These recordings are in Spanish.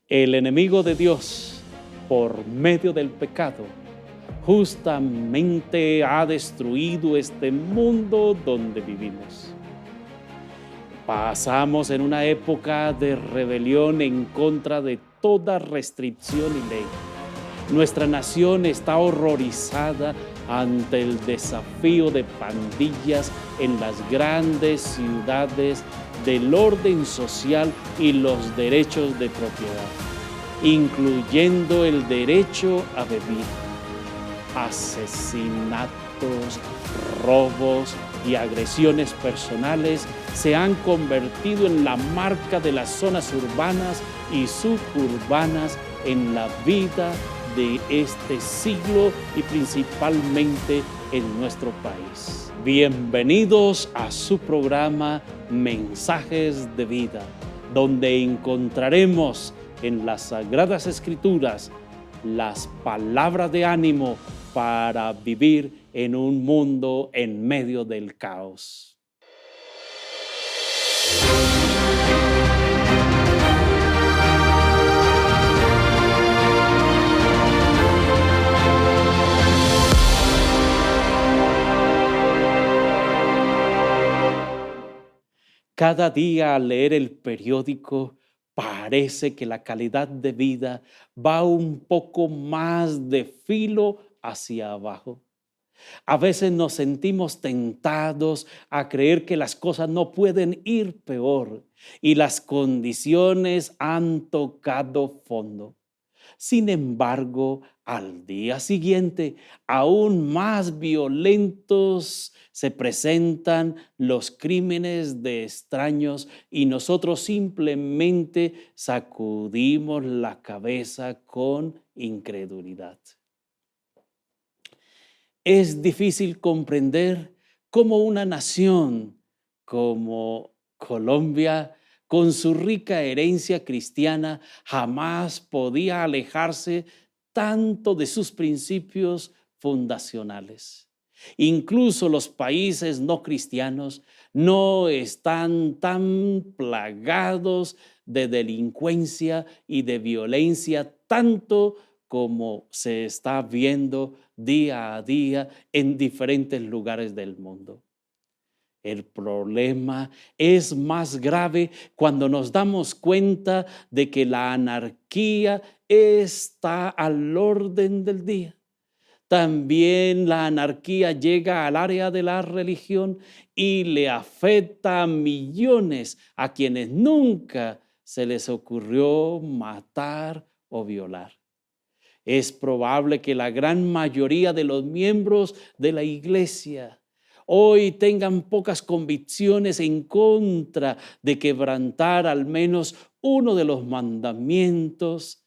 El enemigo de Dios, por medio del pecado, justamente ha destruido este mundo donde vivimos. Pasamos en una época de rebelión en contra de toda restricción y ley. Nuestra nación está horrorizada ante el desafío de pandillas en las grandes ciudades, del orden social y los derechos de propiedad, incluyendo el derecho a vivir. Asesinatos, robos y agresiones personales se han convertido en la marca de las zonas urbanas y suburbanas en la vida de este siglo y principalmente en nuestro país. Bienvenidos a su programa Mensajes de Vida, donde encontraremos en las Sagradas Escrituras las palabras de ánimo para vivir en un mundo en medio del caos. Cada día al leer el periódico parece que la calidad de vida va un poco más de filo hacia abajo. A veces nos sentimos tentados a creer que las cosas no pueden ir peor y las condiciones han tocado fondo. Sin embargo, al día siguiente, aún más violentos se presentan los crímenes de extraños y nosotros simplemente sacudimos la cabeza con incredulidad. Es difícil comprender cómo una nación como Colombia, con su rica herencia cristiana, jamás podía alejarse tanto de sus principios fundacionales. Incluso los países no cristianos no están tan plagados de delincuencia y de violencia tanto como se está viendo día a día en diferentes lugares del mundo. El problema es más grave cuando nos damos cuenta de que la anarquía está al orden del día. También la anarquía llega al área de la religión y le afecta a millones a quienes nunca se les ocurrió matar o violar. Es probable que la gran mayoría de los miembros de la iglesia hoy tengan pocas convicciones en contra de quebrantar al menos uno de los mandamientos.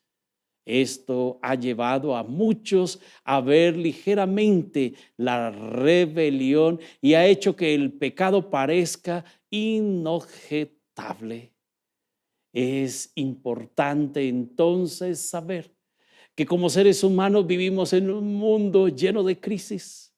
Esto ha llevado a muchos a ver ligeramente la rebelión y ha hecho que el pecado parezca inobjetable. Es importante entonces saber que como seres humanos vivimos en un mundo lleno de crisis.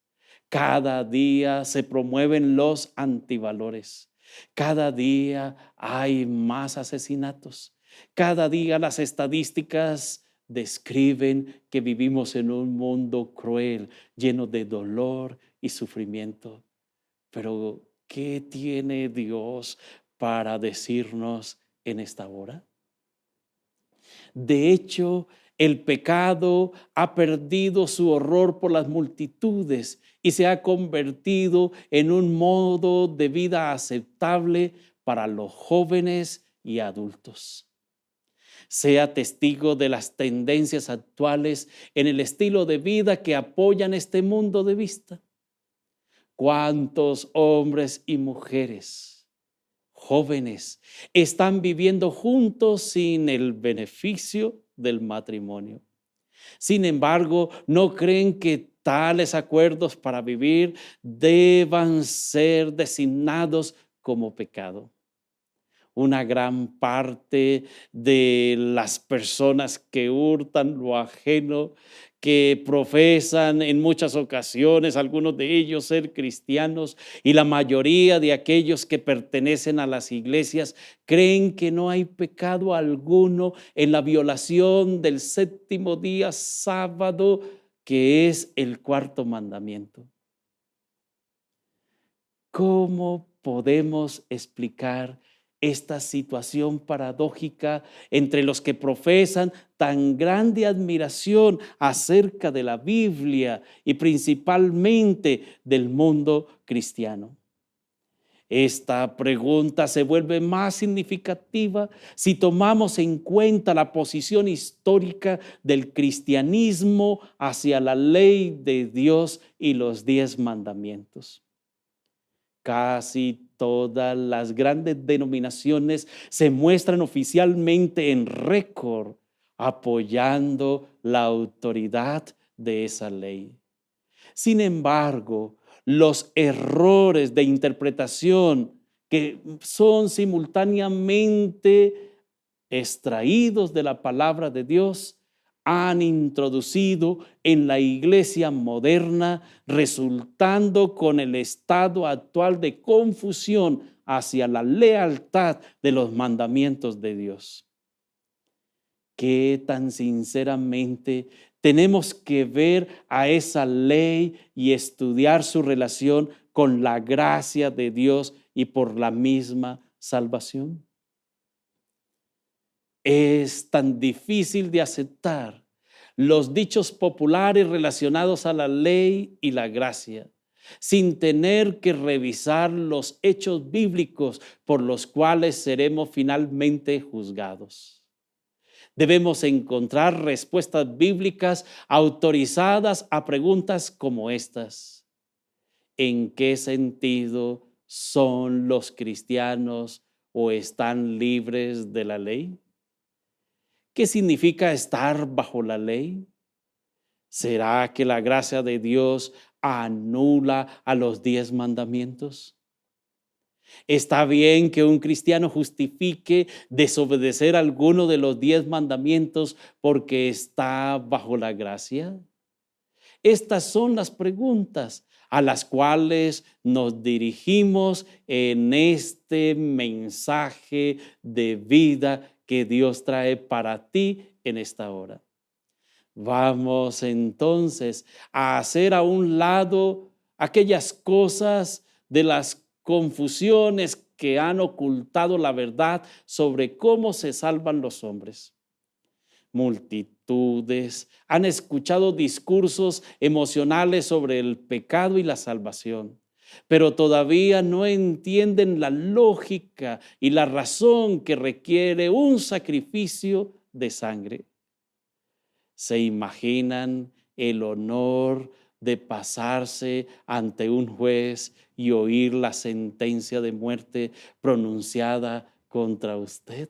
Cada día se promueven los antivalores. Cada día hay más asesinatos. Cada día las estadísticas describen que vivimos en un mundo cruel, lleno de dolor y sufrimiento. Pero, ¿qué tiene Dios para decirnos en esta hora? De hecho, el pecado ha perdido su horror por las multitudes y se ha convertido en un modo de vida aceptable para los jóvenes y adultos. Sea testigo de las tendencias actuales en el estilo de vida que apoyan este mundo de vista. ¿Cuántos hombres y mujeres jóvenes están viviendo juntos sin el beneficio del matrimonio? Sin embargo, no creen que tales acuerdos para vivir deban ser designados como pecado. una gran parte de las personas que hurtan lo ajeno, que profesan en muchas ocasiones, algunos de ellos ser cristianos, y la mayoría de aquellos que pertenecen a las iglesias creen que no hay pecado alguno en la violación del séptimo día sábado, que es el cuarto mandamiento. ¿Cómo podemos explicar esta situación paradójica entre los que profesan tan grande admiración acerca de la Biblia y principalmente del mundo cristiano? Esta pregunta se vuelve más significativa si tomamos en cuenta la posición histórica del cristianismo hacia la ley de Dios y los 10 mandamientos. Casi todas las grandes denominaciones se muestran oficialmente en récord apoyando la autoridad de esa ley. Sin embargo, los errores de interpretación que son simultáneamente extraídos de la palabra de Dios han introducido en la iglesia moderna, resultando con el estado actual de confusión hacia la lealtad de los mandamientos de Dios. ¿Qué tan sinceramente tenemos que ver a esa ley y estudiar su relación con la gracia de Dios y por la misma salvación? Es tan difícil de aceptar los dichos populares relacionados a la ley y la gracia, sin tener que revisar los hechos bíblicos por los cuales seremos finalmente juzgados. Debemos encontrar respuestas bíblicas autorizadas a preguntas como estas. ¿En qué sentido son los cristianos o están libres de la ley? ¿Qué significa estar bajo la ley? ¿Será que la gracia de Dios anula a los 10 mandamientos? ¿Está bien que un cristiano justifique desobedecer alguno de los 10 mandamientos porque está bajo la gracia? Estas son las preguntas a las cuales nos dirigimos en este mensaje de vida que Dios trae para ti en esta hora. Vamos entonces a hacer a un lado aquellas cosas de las confusiones que han ocultado la verdad sobre cómo se salvan los hombres. Multitudes han escuchado discursos emocionales sobre el pecado y la salvación, pero todavía no entienden la lógica y la razón que requiere un sacrificio de sangre. Se imaginan el honor de pasarse ante un juez y oír la sentencia de muerte pronunciada contra usted.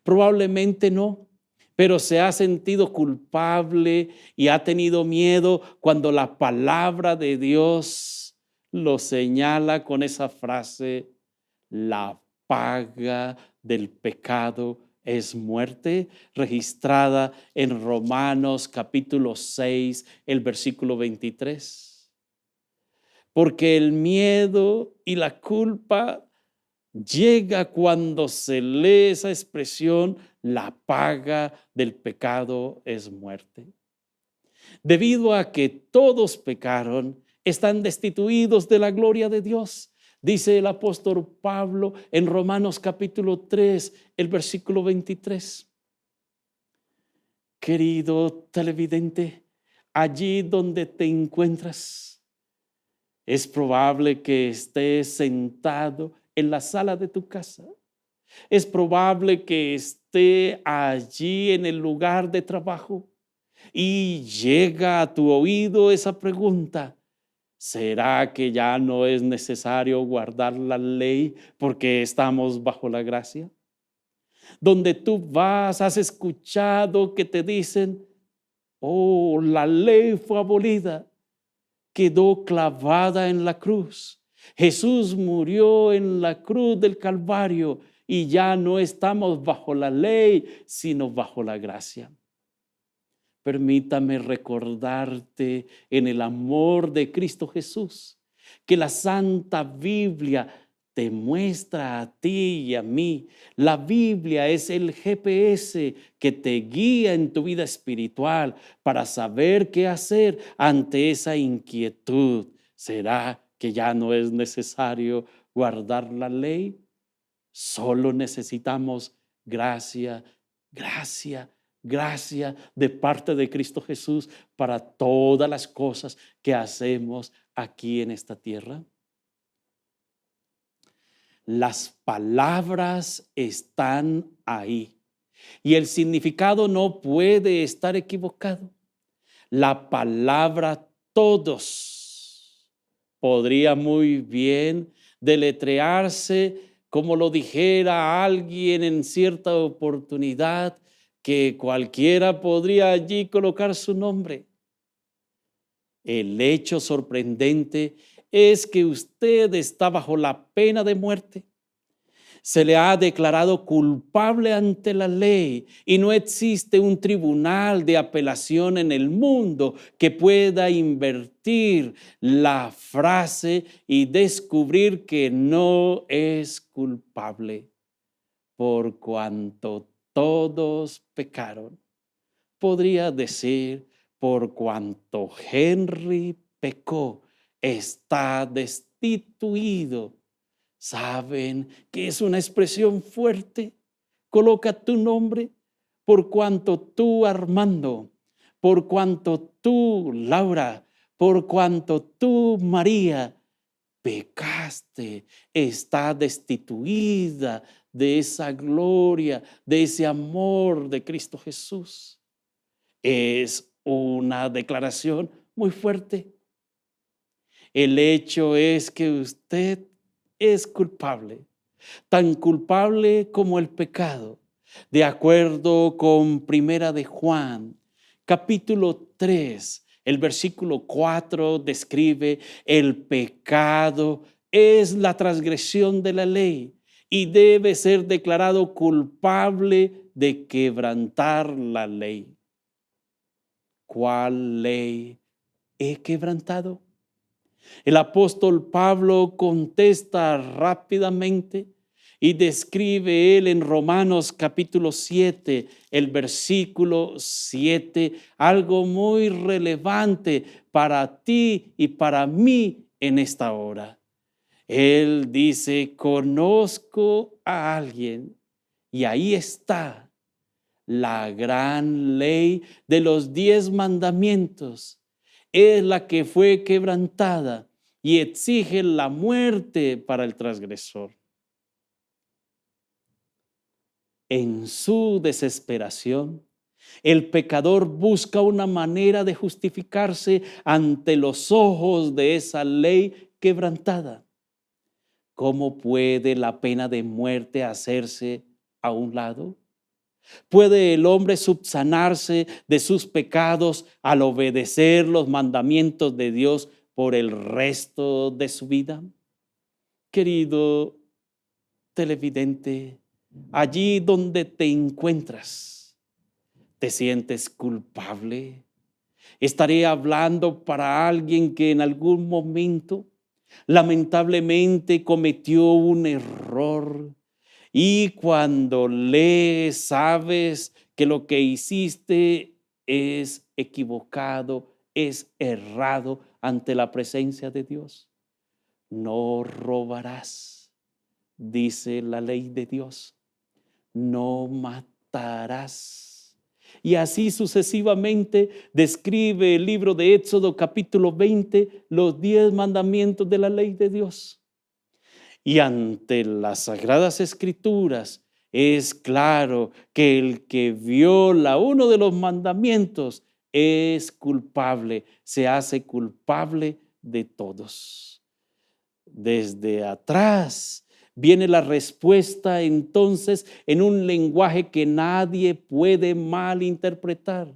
Probablemente no, pero se ha sentido culpable y ha tenido miedo cuando la palabra de Dios lo señala con esa frase: la paga del pecado es muerte, registrada en Romanos capítulo 6, el versículo 23. Porque el miedo y la culpa llega cuando se lee esa expresión: la paga del pecado es muerte. Debido a que todos pecaron, están destituidos de la gloria de Dios. Dice el apóstol Pablo en Romanos capítulo 3, el versículo 23. Querido televidente, allí donde te encuentras, es probable que estés sentado en la sala de tu casa. Es probable que esté allí en el lugar de trabajo y llega a tu oído esa pregunta: ¿será que ya no es necesario guardar la ley porque estamos bajo la gracia? Donde tú vas, has escuchado que te dicen: oh, la ley fue abolida, quedó clavada en la cruz Jesús murió en la cruz del Calvario y ya no estamos bajo la ley, sino bajo la gracia. Permítame recordarte en el amor de Cristo Jesús, que la Santa Biblia te muestra a ti y a mí. La Biblia es el GPS que te guía en tu vida espiritual para saber qué hacer ante esa inquietud. ¿Será que ya no es necesario guardar la ley? Solo necesitamos gracia, gracia, gracia de parte de Cristo Jesús para todas las cosas que hacemos aquí en esta tierra. Las palabras están ahí y el significado no puede estar equivocado. La palabra todos podría muy bien deletrearse como lo dijera alguien en cierta oportunidad, que cualquiera podría allí colocar su nombre. El hecho sorprendente es que usted está bajo la pena de muerte. Se le ha declarado culpable ante la ley y no existe un tribunal de apelación en el mundo que pueda invertir la frase y descubrir que no es culpable. Por cuanto todos pecaron, podría decir, por cuanto Henry pecó, está destituido. ¿Saben que es una expresión fuerte? Coloca tu nombre, por cuanto tú, Armando, por cuanto tú, Laura, por cuanto tú, María, pecaste, está destituida de esa gloria, de ese amor de Cristo Jesús. Es una declaración muy fuerte. El hecho es que usted es culpable, tan culpable como el pecado. De acuerdo con Primera de Juan, capítulo 3, el versículo 4 describe: el pecado es la transgresión de la ley y debe ser declarado culpable de quebrantar la ley. ¿Cuál ley he quebrantado? El apóstol Pablo contesta rápidamente y describe él en Romanos capítulo 7, el versículo 7, algo muy relevante para ti y para mí en esta hora. Él dice: conozco a alguien, y ahí está la gran ley de los 10 mandamientos. Es la que fue quebrantada y exige la muerte para el transgresor. En su desesperación, el pecador busca una manera de justificarse ante los ojos de esa ley quebrantada. ¿Cómo puede la pena de muerte hacerse a un lado? ¿Puede el hombre subsanarse de sus pecados al obedecer los mandamientos de Dios por el resto de su vida? Querido televidente, allí donde te encuentras, ¿te sientes culpable? ¿Estaré hablando para alguien que en algún momento lamentablemente cometió un error? Y cuando lees, sabes que lo que hiciste es equivocado, es errado ante la presencia de Dios. No robarás, dice la ley de Dios. No matarás. Y así sucesivamente describe el libro de Éxodo capítulo 20 los 10 mandamientos de la ley de Dios. Y ante las Sagradas Escrituras es claro que el que viola uno de los mandamientos es culpable, se hace culpable de todos. Desde atrás viene la respuesta entonces en un lenguaje que nadie puede malinterpretar,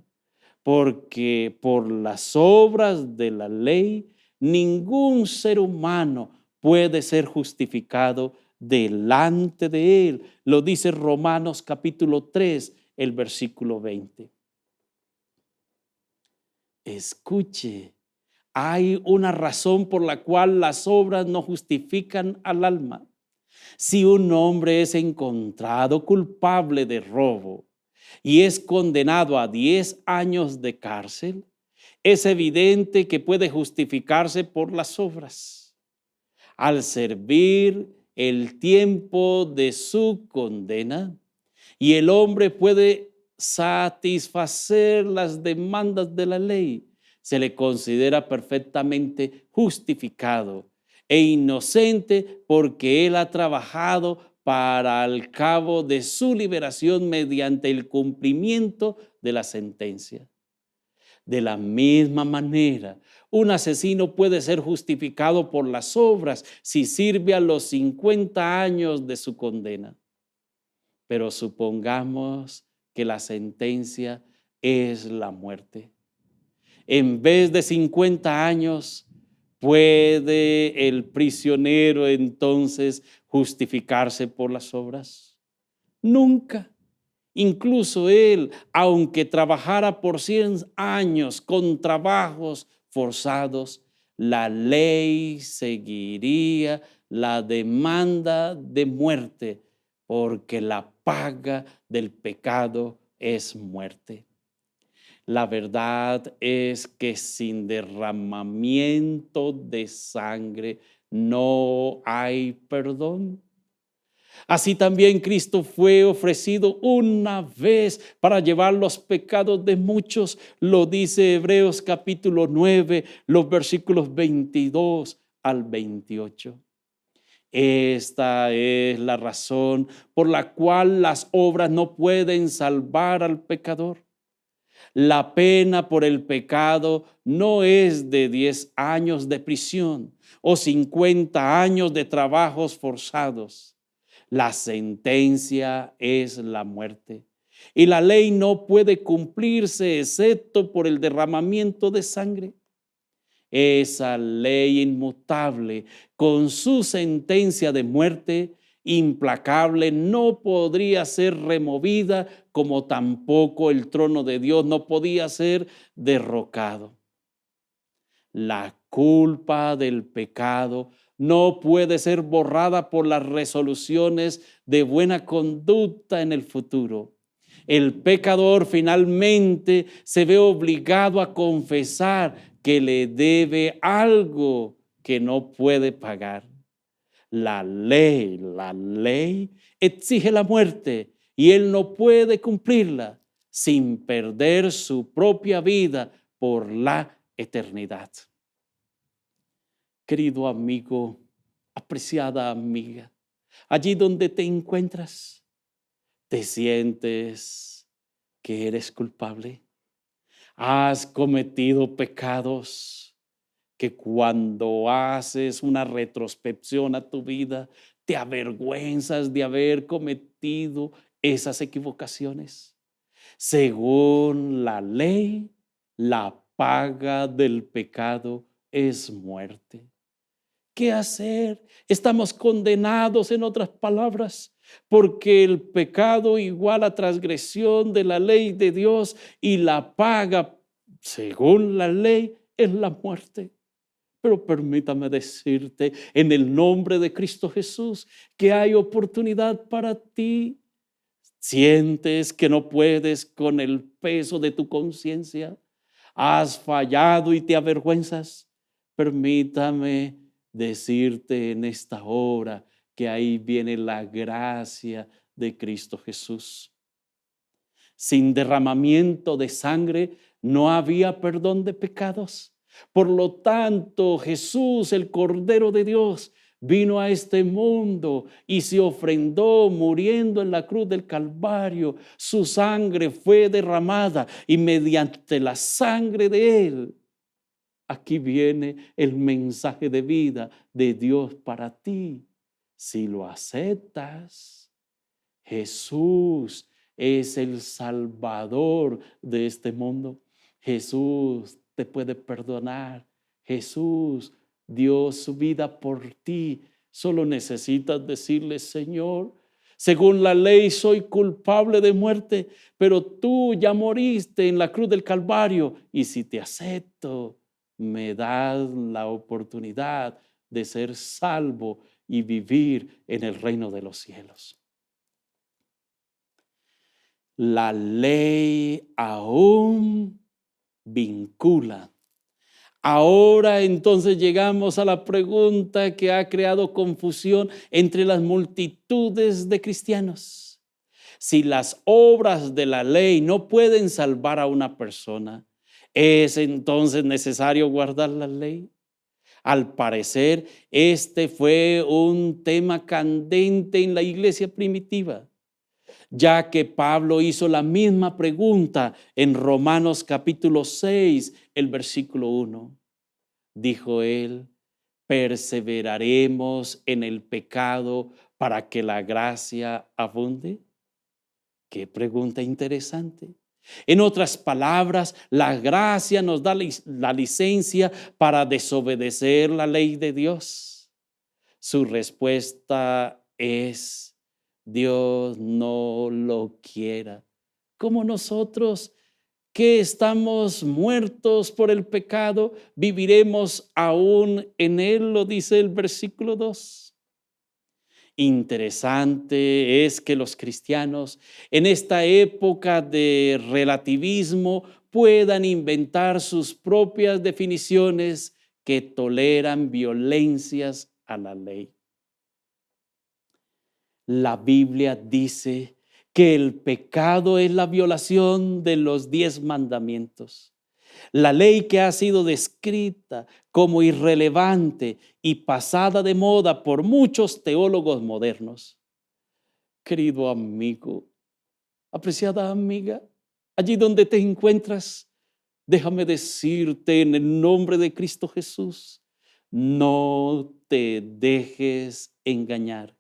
porque por las obras de la ley ningún ser humano puede ser justificado delante de Él. Lo dice Romanos capítulo 3, el versículo 20. Escuche, hay una razón por la cual las obras no justifican al alma. Si un hombre es encontrado culpable de robo y es condenado a 10 años de cárcel, es evidente que puede justificarse por las obras. Al servir el tiempo de su condena, y el hombre puede satisfacer las demandas de la ley, se le considera perfectamente justificado e inocente porque él ha trabajado para el cabo de su liberación mediante el cumplimiento de la sentencia. De la misma manera, un asesino puede ser justificado por las obras si sirve a los 50 años de su condena. Pero supongamos que la sentencia es la muerte. En vez de 50 años, ¿puede el prisionero entonces justificarse por las obras? Nunca. Incluso él, aunque trabajara por 100 años con trabajos forzados, la ley seguiría la demanda de muerte, porque la paga del pecado es muerte. La verdad es que sin derramamiento de sangre no hay perdón. Así también Cristo fue ofrecido una vez para llevar los pecados de muchos. Lo dice Hebreos capítulo 9, los versículos 22 al 28. Esta es la razón por la cual las obras no pueden salvar al pecador. La pena por el pecado no es de 10 años de prisión o 50 años de trabajos forzados. La sentencia es la muerte. Y la ley no puede cumplirse excepto por el derramamiento de sangre. Esa ley inmutable, con su sentencia de muerte implacable, no podría ser removida, como tampoco el trono de Dios no podía ser derrocado. La culpa del pecado no puede ser borrada por las resoluciones de buena conducta en el futuro. El pecador finalmente se ve obligado a confesar que le debe algo que no puede pagar. La ley exige la muerte y él no puede cumplirla sin perder su propia vida por la eternidad. Querido amigo, apreciada amiga, allí donde te encuentras, ¿te sientes que eres culpable? ¿Has cometido pecados que cuando haces una retrospección a tu vida te avergüenzas de haber cometido esas equivocaciones? Según la ley, la paga del pecado es muerte. ¿Qué hacer? Estamos condenados, en otras palabras, porque el pecado iguala a transgresión de la ley de Dios y la paga, según la ley, es la muerte. Pero permítame decirte, en el nombre de Cristo Jesús, que hay oportunidad para ti. ¿Sientes que no puedes con el peso de tu conciencia? ¿Has fallado y te avergüenzas? Permítame decirte en esta hora que ahí viene la gracia de Cristo Jesús. Sin derramamiento de sangre no había perdón de pecados. Por lo tanto, Jesús, el Cordero de Dios, vino a este mundo y se ofrendó muriendo en la cruz del Calvario. Su sangre fue derramada y mediante la sangre de Él, aquí viene el mensaje de vida de Dios para ti. Si lo aceptas, Jesús es el Salvador de este mundo. Jesús te puede perdonar. Jesús dio su vida por ti. Solo necesitas decirle: Señor, según la ley soy culpable de muerte, pero tú ya moriste en la cruz del Calvario, y si te acepto, me das la oportunidad de ser salvo y vivir en el reino de los cielos. La ley aún vincula. Ahora entonces llegamos a la pregunta que ha creado confusión entre las multitudes de cristianos. Si las obras de la ley no pueden salvar a una persona, ¿es entonces necesario guardar la ley? Al parecer, este fue un tema candente en la iglesia primitiva, ya que Pablo hizo la misma pregunta en Romanos capítulo 6, el versículo 1. Dijo él: ¿perseveraremos en el pecado para que la gracia abunde? Qué pregunta interesante. En otras palabras, la gracia nos da la licencia para desobedecer la ley de Dios. Su respuesta es: Dios no lo quiera. Como nosotros, que estamos muertos por el pecado, viviremos aún en él, lo dice el versículo 2. Interesante es que los cristianos en esta época de relativismo puedan inventar sus propias definiciones que toleran violencias a la ley. La Biblia dice que el pecado es la violación de los 10 mandamientos. La ley que ha sido descrita como irrelevante y pasada de moda por muchos teólogos modernos. Querido amigo, apreciada amiga, allí donde te encuentras, déjame decirte en el nombre de Cristo Jesús: no te dejes engañar.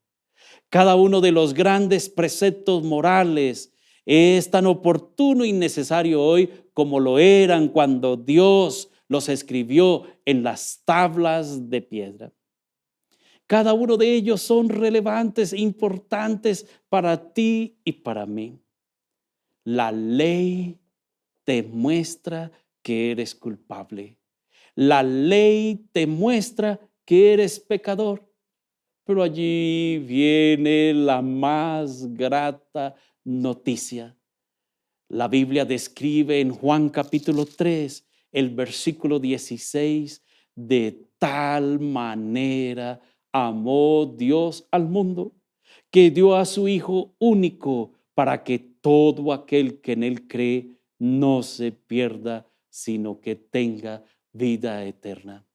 Cada uno de los grandes preceptos morales es tan oportuno y necesario hoy como lo eran cuando Dios los escribió en las tablas de piedra. Cada uno de ellos son relevantes e importantes para ti y para mí. La ley te muestra que eres culpable. La ley te muestra que eres pecador. Pero allí viene la más grata noticia. La Biblia describe en Juan capítulo 3, el versículo 16, de tal manera amó Dios al mundo, que dio a su Hijo único para que todo aquel que en él cree no se pierda, sino que tenga vida eterna.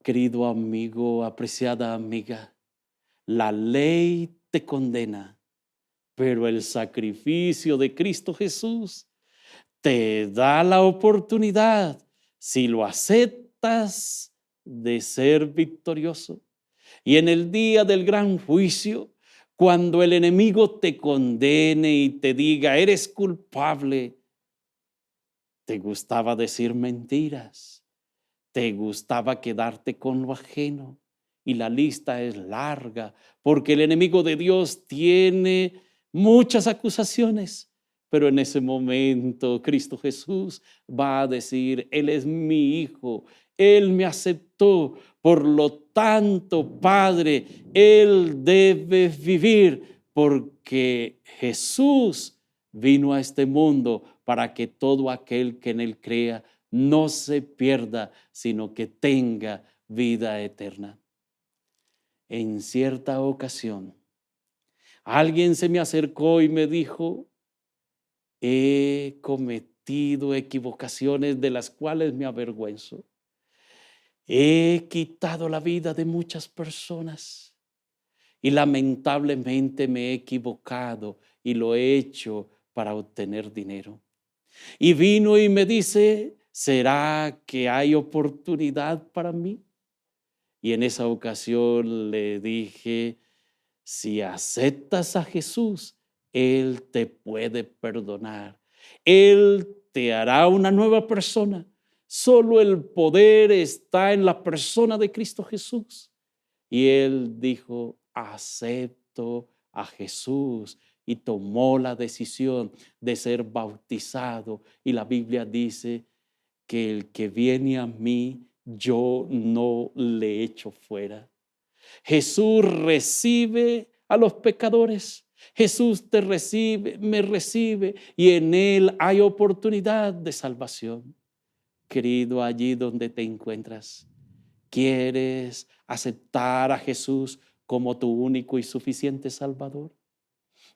Querido amigo, apreciada amiga, la ley te condena, pero el sacrificio de Cristo Jesús te da la oportunidad, si lo aceptas, de ser victorioso. Y en el día del gran juicio, cuando el enemigo te condene y te diga: eres culpable, te gustaba decir mentiras, te gustaba quedarte con lo ajeno, y la lista es larga, porque el enemigo de Dios tiene muchas acusaciones. Pero en ese momento Cristo Jesús va a decir: Él es mi Hijo, Él me aceptó, por lo tanto, Padre, Él debe vivir, porque Jesús vino a este mundo para que todo aquel que en Él crea no se pierda, sino que tenga vida eterna. En cierta ocasión, alguien se me acercó y me dijo: he cometido equivocaciones de las cuales me avergüenzo. He quitado la vida de muchas personas y lamentablemente me he equivocado y lo he hecho para obtener dinero. Y vino y me dice: ¿será que hay oportunidad para mí? Y en esa ocasión le dije: si aceptas a Jesús, Él te puede perdonar. Él te hará una nueva persona. Solo el poder está en la persona de Cristo Jesús. Y él dijo, acepto a Jesús, y tomó la decisión de ser bautizado. Y la Biblia dice que el que viene a mí, yo no le echo fuera. Jesús recibe a los pecadores. Jesús te recibe, me recibe, y en él hay oportunidad de salvación. Querido, allí donde te encuentras, ¿quieres aceptar a Jesús como tu único y suficiente Salvador?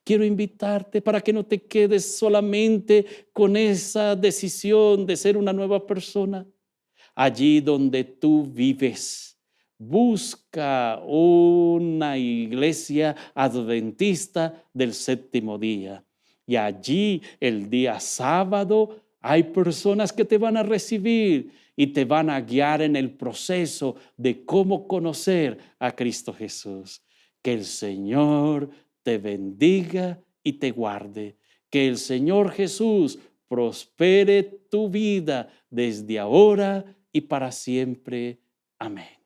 Quiero invitarte para que no te quedes solamente con esa decisión de ser una nueva persona. Allí donde tú vives, busca una iglesia adventista del séptimo día. Y allí el día sábado hay personas que te van a recibir y te van a guiar en el proceso de cómo conocer a Cristo Jesús. Que el Señor te bendiga y te guarde. Que el Señor Jesús prospere tu vida desde ahora y para siempre. Amén.